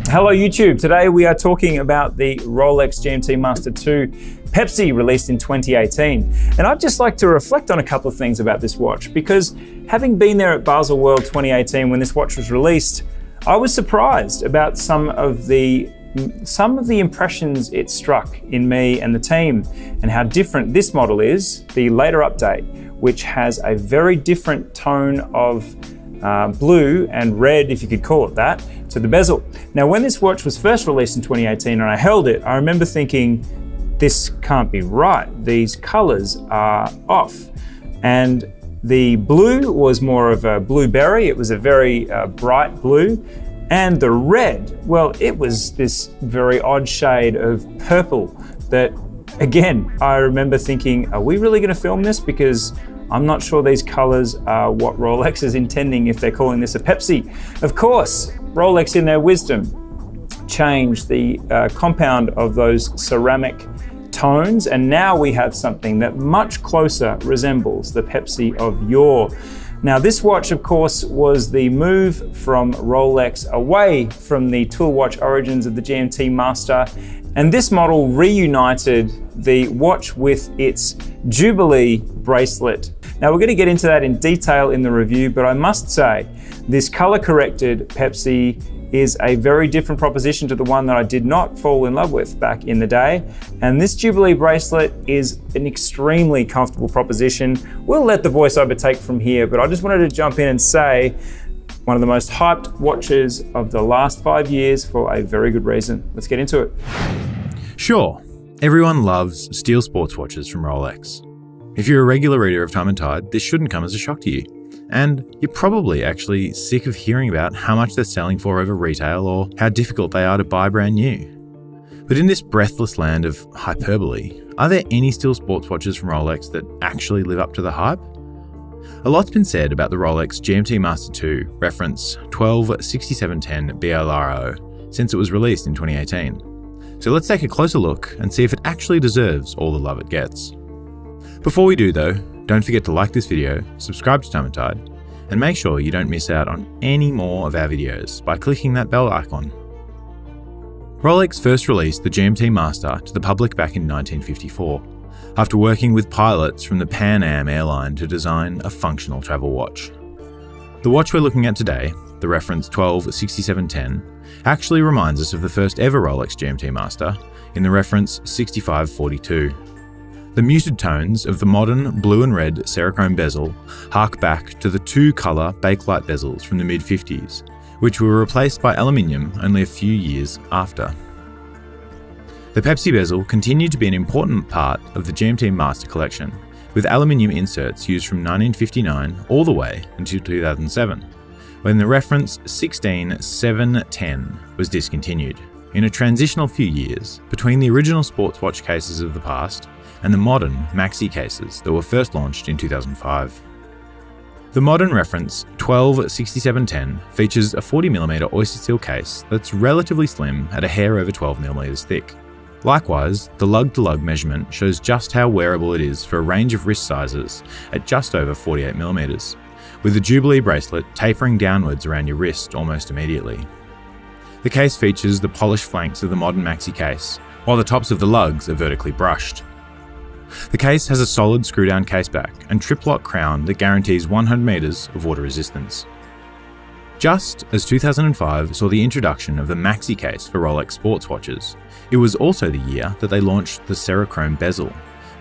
Hello YouTube, today we are talking about the Rolex GMT-Master II Pepsi released in 2018. And I'd just like to reflect on a couple of things about this watch because having been there at Baselworld 2018 when this watch was released, I was surprised about some of the impressions it struck in me and the team and how different this model is, the later update, which has a very different tone of blue and red, if you could call it that, to the bezel. Now, when this watch was first released in 2018 and I held it, I remember thinking, this can't be right. These colors are off. And the blue was more of a blueberry. It was a very bright blue. And the red, well, it was this very odd shade of purple that, again, I remember thinking, are we really gonna film this? Because I'm not sure these colors are what Rolex is intending if they're calling this a Pepsi. Of course, Rolex in their wisdom changed the compound of those ceramic tones, and now we have something that much closer resembles the Pepsi of yore. Now this watch, of course, was the move from Rolex away from the tool watch origins of the GMT Master, and this model reunited the watch with its Jubilee bracelet. Now we're going to get into that in detail in the review, but I must say this color-corrected Pepsi is a very different proposition to the one that I did not fall in love with back in the day. And this Jubilee bracelet is an extremely comfortable proposition. We'll let the voiceover take from here, but I just wanted to jump in and say one of the most hyped watches of the last 5 years for a very good reason. Let's get into it. Sure, everyone loves steel sports watches from Rolex. If you're a regular reader of Time+Tide, this shouldn't come as a shock to you. And you're probably actually sick of hearing about how much they're selling for over retail or how difficult they are to buy brand new. But in this breathless land of hyperbole, are there any steel sports watches from Rolex that actually live up to the hype? A lot's been said about the Rolex GMT-Master II reference 126710BRLRO since it was released in 2018. So let's take a closer look and see if it actually deserves all the love it gets. Before we do though, don't forget to like this video, subscribe to Time+Tide, and make sure you don't miss out on any more of our videos by clicking that bell icon. Rolex first released the GMT Master to the public back in 1954, after working with pilots from the Pan Am airline to design a functional travel watch. The watch we're looking at today, the reference 126710, actually reminds us of the first ever Rolex GMT Master in the reference 6542. The muted tones of the modern blue and red Cerachrom Bezel hark back to the two-colour bakelite bezels from the mid-50s, which were replaced by aluminium only a few years after. The Pepsi bezel continued to be an important part of the GMT Master collection, with aluminium inserts used from 1959 all the way until 2007, when the reference 16710 was discontinued, in a transitional few years between the original sports watch cases of the past and the modern maxi cases that were first launched in 2005. The modern reference 126710 features a 40mm oyster steel case that's relatively slim at a hair over 12mm thick. Likewise, the lug-to-lug measurement shows just how wearable it is for a range of wrist sizes at just over 48mm, with the Jubilee bracelet tapering downwards around your wrist almost immediately. The case features the polished flanks of the modern maxi case, while the tops of the lugs are vertically brushed. The case has a solid screw-down caseback and trip-lock crown that guarantees 100 meters of water resistance. Just as 2005 saw the introduction of the maxi case for Rolex sports watches, it was also the year that they launched the Cerachrom Bezel,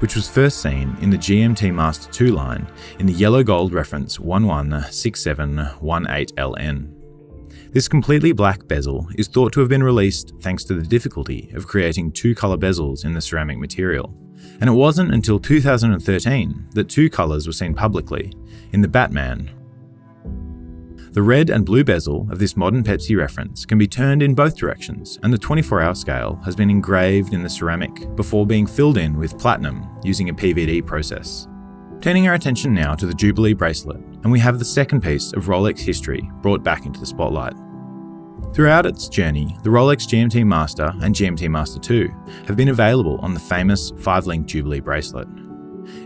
which was first seen in the GMT Master II line in the yellow gold reference 116718LN. This completely black bezel is thought to have been released thanks to the difficulty of creating two-colour bezels in the ceramic material, and it wasn't until 2013 that two colours were seen publicly, in the Batman. The red and blue bezel of this modern Pepsi reference can be turned in both directions, and the 24-hour scale has been engraved in the ceramic before being filled in with platinum using a PVD process. Turning our attention now to the Jubilee bracelet, and we have the second piece of Rolex history brought back into the spotlight. Throughout its journey, the Rolex GMT Master and GMT Master II have been available on the famous 5-link Jubilee bracelet.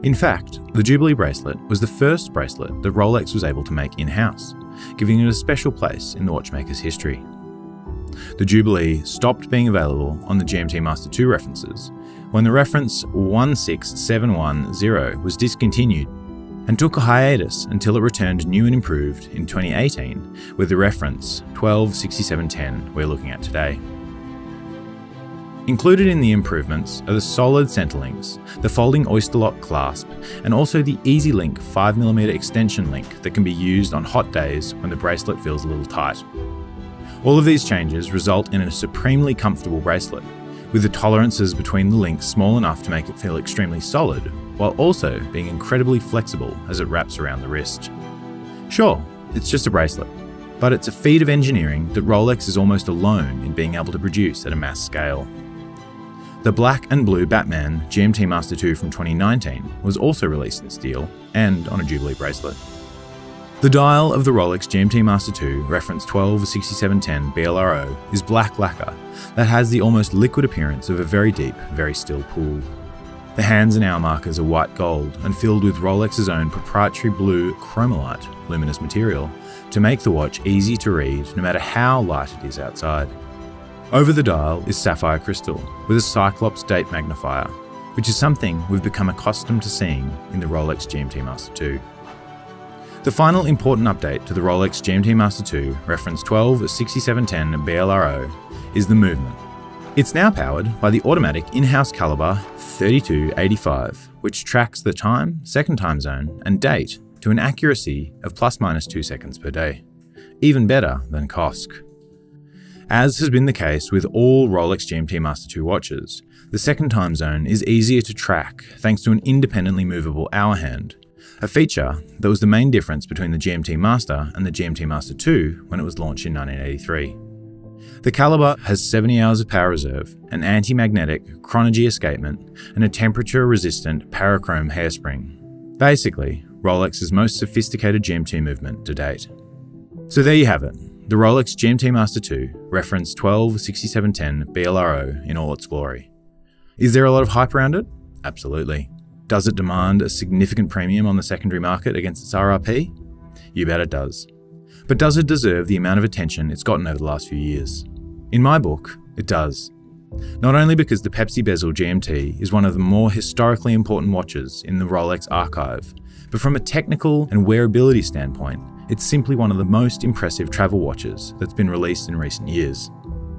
In fact, the Jubilee bracelet was the first bracelet that Rolex was able to make in-house, giving it a special place in the watchmaker's history. The Jubilee stopped being available on the GMT-Master II references when the reference 126710 was discontinued, and took a hiatus until it returned new and improved in 2018 with the reference 126710 we're looking at today. Included in the improvements are the solid centerlinks, the folding oyster lock clasp, and also the EasyLink 5mm extension link that can be used on hot days when the bracelet feels a little tight. All of these changes result in a supremely comfortable bracelet, with the tolerances between the links small enough to make it feel extremely solid, while also being incredibly flexible as it wraps around the wrist. Sure, it's just a bracelet, but it's a feat of engineering that Rolex is almost alone in being able to produce at a mass scale. The black and blue Batman GMT-Master II from 2019 was also released in steel and on a Jubilee bracelet. The dial of the Rolex GMT-Master II reference 126710BRLRO is black lacquer that has the almost liquid appearance of a very deep, very still pool. The hands and hour markers are white gold and filled with Rolex's own proprietary blue chromolite luminous material to make the watch easy to read no matter how light it is outside. Over the dial is sapphire crystal with a Cyclops date magnifier, which is something we've become accustomed to seeing in the Rolex GMT-Master II. The final important update to the Rolex GMT-Master II reference 126710BRLRO is the movement. It's now powered by the automatic in-house caliber 3285, which tracks the time, second time zone, and date to an accuracy of ±2 seconds per day. Even better than COSC. As has been the case with all Rolex GMT-Master II watches, the second time zone is easier to track thanks to an independently movable hour hand, a feature that was the main difference between the GMT-Master and the GMT-Master II when it was launched in 1983. The caliber has 70 hours of power reserve, an anti-magnetic chronology escapement, and a temperature-resistant Cerachrom hairspring. Basically, Rolex's most sophisticated GMT movement to date. So there you have it. The Rolex GMT-Master II reference 126710BRLRO in all its glory. Is there a lot of hype around it? Absolutely. Does it demand a significant premium on the secondary market against its RRP? You bet it does. But does it deserve the amount of attention it's gotten over the last few years? In my book, it does. Not only because the Pepsi Bezel GMT is one of the more historically important watches in the Rolex archive, but from a technical and wearability standpoint, it's simply one of the most impressive travel watches that's been released in recent years.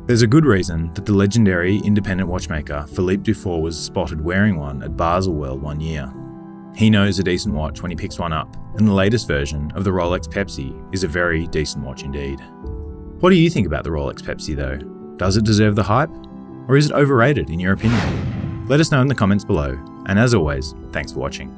There's a good reason that the legendary independent watchmaker Philippe Dufour was spotted wearing one at Baselworld one year. He knows a decent watch when he picks one up, and the latest version of the Rolex Pepsi is a very decent watch indeed. What do you think about the Rolex Pepsi though? Does it deserve the hype? Or is it overrated in your opinion? Let us know in the comments below, and as always, thanks for watching.